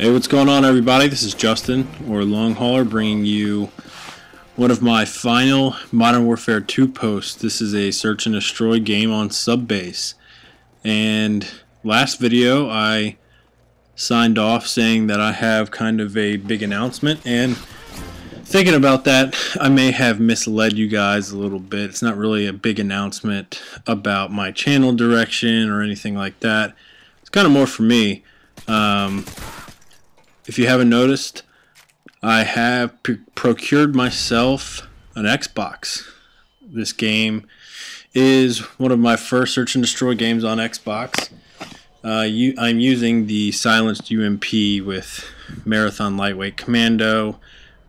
Hey, what's going on, everybody? This is Justin, or Long Hauler, bringing you one of my final Modern Warfare 2 posts. This is a search and destroy game on Subbase. And last video, I signed off saying that I have kind of a big announcement, and thinking about that, I may have misled you guys a little bit. It's not really a big announcement about my channel direction or anything like that. It's kind of more for me. If you haven't noticed, I have procured myself an Xbox. This game is one of my first search and destroy games on Xbox. I'm using the silenced UMP with Marathon Lightweight Commando,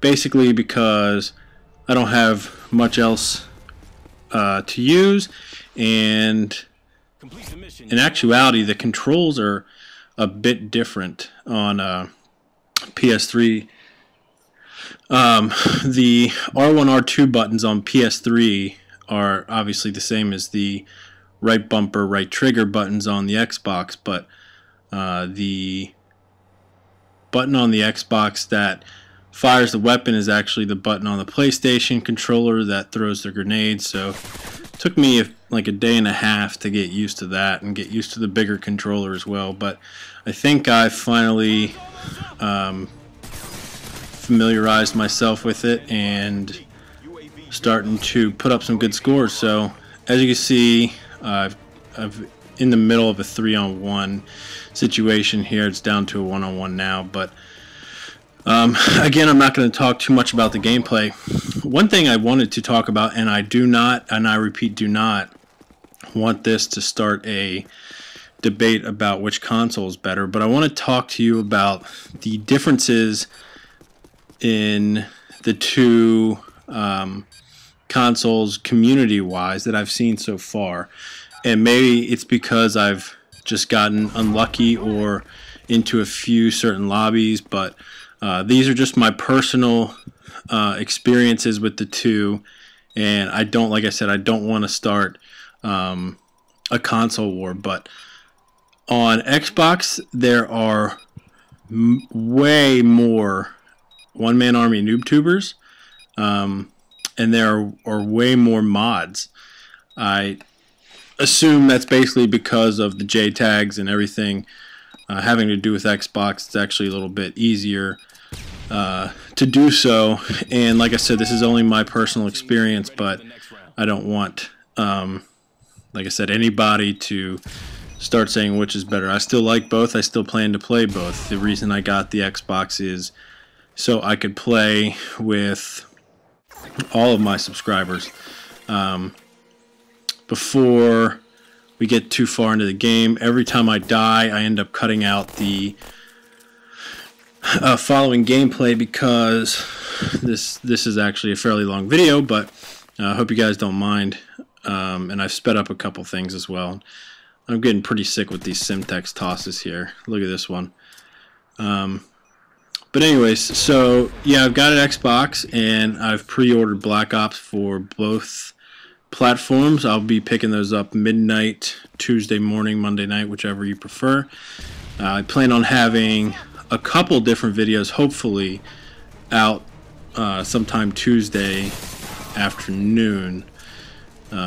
basically because I don't have much else to use, and in actuality the controls are a bit different on PS3. The R1, R2 buttons on PS3 are obviously the same as the right bumper, right trigger buttons on the Xbox, but the button on the Xbox that fires the weapon is actually the button on the PlayStation controller that throws the grenades. So it took me like a day and a half to get used to that and get used to the bigger controller as well, but I think I finally familiarized myself with it and starting to put up some good scores. So as you can see, I've in the middle of a 3-on-1 situation here. It's down to a 1-on-1 now, but again, I'm not going to talk too much about the gameplay. One thing I wanted to talk about, and I do not, and I repeat, do not want this to start a debate about which console is better, but I want to talk to you about the differences in the two consoles community-wise that I've seen so far. And maybe it's because I've just gotten unlucky or into a few certain lobbies, but these are just my personal experiences with the two, and I don't, like I said, I don't want to start a console war. But on Xbox, there are way more one-man army noob tubers, and there are way more mods. I assume that's basically because of the J tags and everything having to do with Xbox. It's actually a little bit easier to do so, and like I said, this is only my personal experience, but I don't want, like I said, anybody to start saying which is better. I still like both. I still plan to play both. The reason I got the Xbox is so I could play with all of my subscribers. Before we get too far into the game, every time I die, I end up cutting out the following gameplay because this is actually a fairly long video, but I hope you guys don't mind. And I've sped up a couple things as well. I'm getting pretty sick with these Simtex tosses here. Look at this one. But anyways, so yeah, I've got an Xbox and I've pre-ordered Black Ops for both platforms. I'll be picking those up midnight, Tuesday morning, Monday night, whichever you prefer. I plan on having a couple different videos, hopefully, out sometime Tuesday afternoon,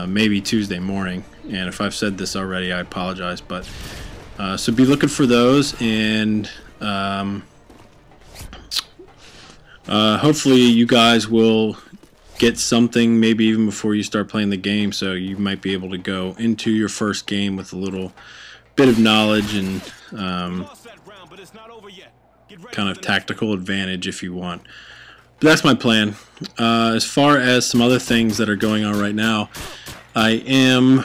maybe Tuesday morning. And if I've said this already, I apologize. But so be looking for those, and hopefully you guys will get something maybe even before you start playing the game, so you might be able to go into your first game with a little bit of knowledge and kind of tactical advantage if you want. But that's my plan. As far as some other things that are going on right now, I am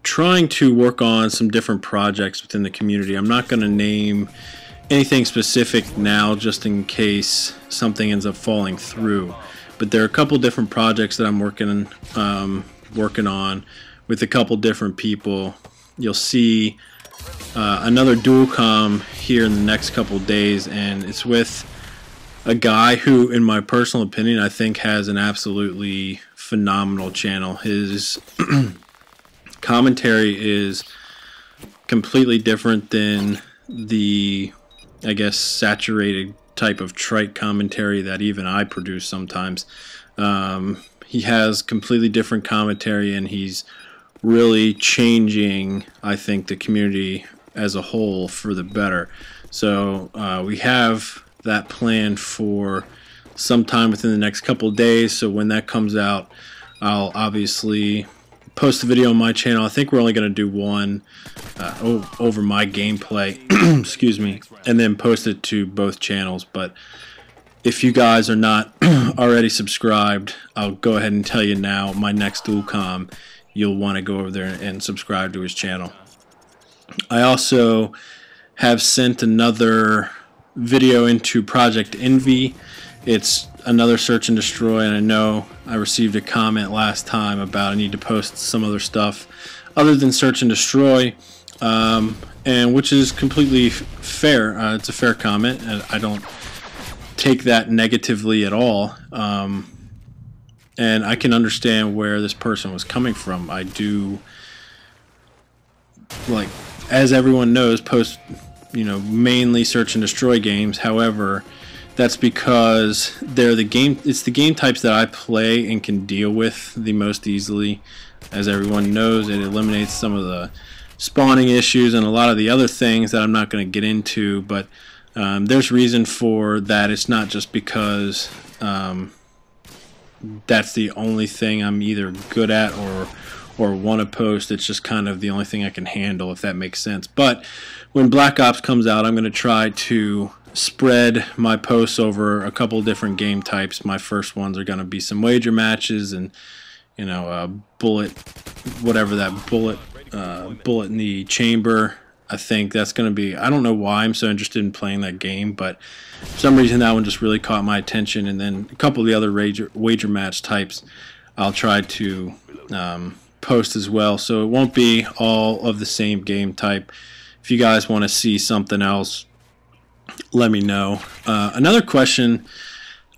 trying to work on some different projects within the community. I'm not going to name anything specific now just in case something ends up falling through, but there are a couple different projects that I'm working on with a couple different people. You'll see another dual com here in the next couple days, and it's with a guy who, in my personal opinion, I think has an absolutely phenomenal channel. His commentary is completely different than the I guess, saturated type of trite commentary that even I produce sometimes. He has completely different commentary, and he's really changing, I think, the community as a whole for the better. So we have that planned for sometime within the next couple of days. So when that comes out, I'll obviously post a video on my channel. I think we're only going to do one over my gameplay, excuse me, and then post it to both channels. But if you guys are not already subscribed, I'll go ahead and tell you now, my next Dualcom, you'll want to go over there and subscribe to his channel. I also have sent another video into Project Envy. It's another search and destroy, and I know I received a comment last time about I need to post some other stuff other than search and destroy, and which is completely fair. It's a fair comment, and I don't take that negatively at all. And I can understand where this person was coming from. I do, like, as everyone knows, post, mainly search and destroy games. However, that's because it's the game types that I play and can deal with the most easily. As everyone knows, it eliminates some of the spawning issues and a lot of the other things that I'm not going to get into, but there's reason for that. It's not just because that's the only thing I'm either good at or want to post. It's just kind of the only thing I can handle, if that makes sense. But when Black Ops comes out, I'm going to try to spread my posts over a couple different game types. My first ones are going to be some wager matches and bullet, whatever that bullet in the chamber. I think that's going to be, I don't know why I'm so interested in playing that game, but for some reason that one just really caught my attention. And then a couple of the other wager match types I'll try to post as well, so it won't be all of the same game type. If you guys want to see something else, let me know. Another question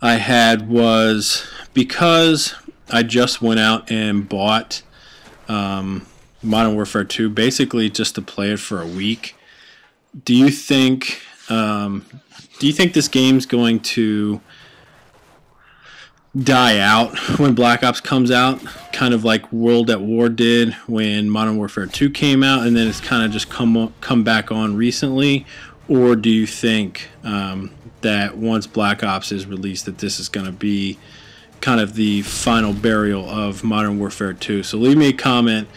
I had was, because I just went out and bought Modern Warfare 2, basically just to play it for a week, do you think this game's going to die out when Black Ops comes out, kind of like World at War did when Modern Warfare 2 came out, and then it's kind of just come back on recently? Or do you think that once Black Ops is released, that this is going to be kind of the final burial of Modern Warfare 2? So leave me a comment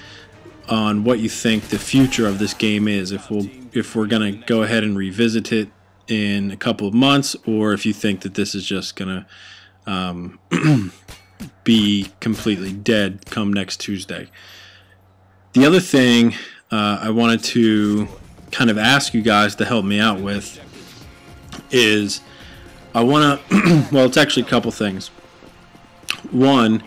on what you think the future of this game is, if we're going to go ahead and revisit it in a couple of months, or if you think that this is just going to be completely dead come next Tuesday. The other thing I wanted to kind of ask you guys to help me out with is, I want to well, it's actually a couple things. One,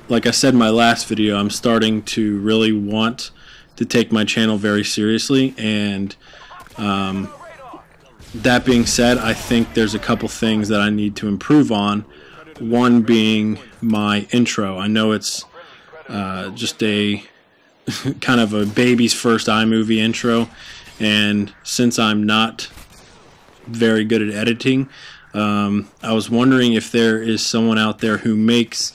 like I said in my last video, I'm starting to really want to take my channel very seriously, and that being said, I think there's a couple things that I need to improve on. One being my intro. I know it's just a kind of a baby's first iMovie intro, and since I'm not very good at editing, I was wondering if there is someone out there who makes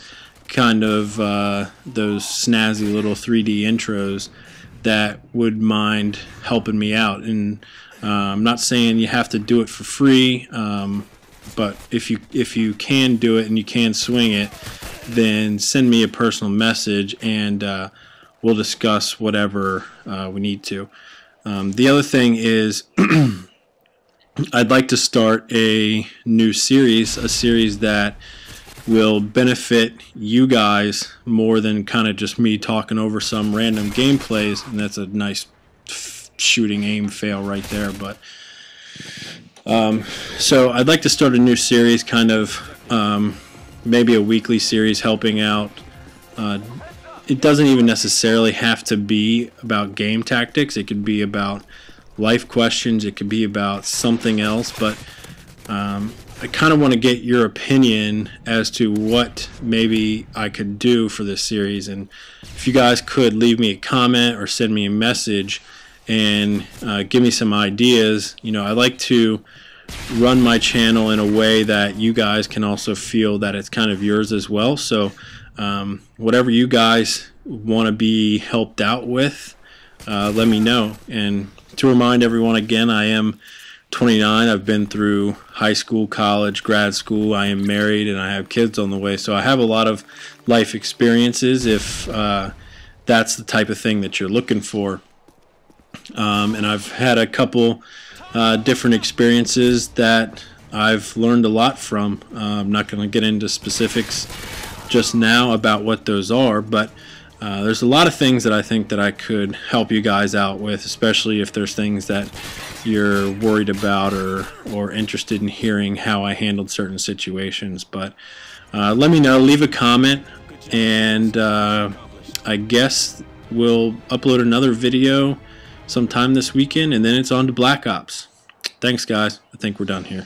kind of those snazzy little 3D intros that would mind helping me out. And I'm not saying you have to do it for free, but if you can do it and you can swing it, then send me a personal message and we'll discuss whatever we need to. The other thing is I'd like to start a new series, a series that will benefit you guys more than kind of just me talking over some random gameplays. And that's a nice shooting aim fail right there. But so I'd like to start a new series, kind of maybe a weekly series, helping out. It doesn't even necessarily have to be about game tactics. It could be about life questions. It could be about something else. But I kind of want to get your opinion as to what maybe I could do for this series. And if you guys could leave me a comment or send me a message and give me some ideas. You know, I like to run my channel in a way that you guys can also feel that it's kind of yours as well. So whatever you guys want to be helped out with, let me know. And to remind everyone again, I am 29. I've been through high school, college, grad school. I am married and I have kids on the way. So I have a lot of life experiences if that's the type of thing that you're looking for. And I've had a couple different experiences that I've learned a lot from. I'm not going to get into specifics just now about what those are, but there's a lot of things that I think that I could help you guys out with, especially if there's things that you're worried about or interested in hearing how I handled certain situations. But let me know, leave a comment, and I guess we'll upload another video sometime this weekend, and then it's on to Black Ops. Thanks, guys. I think we're done here.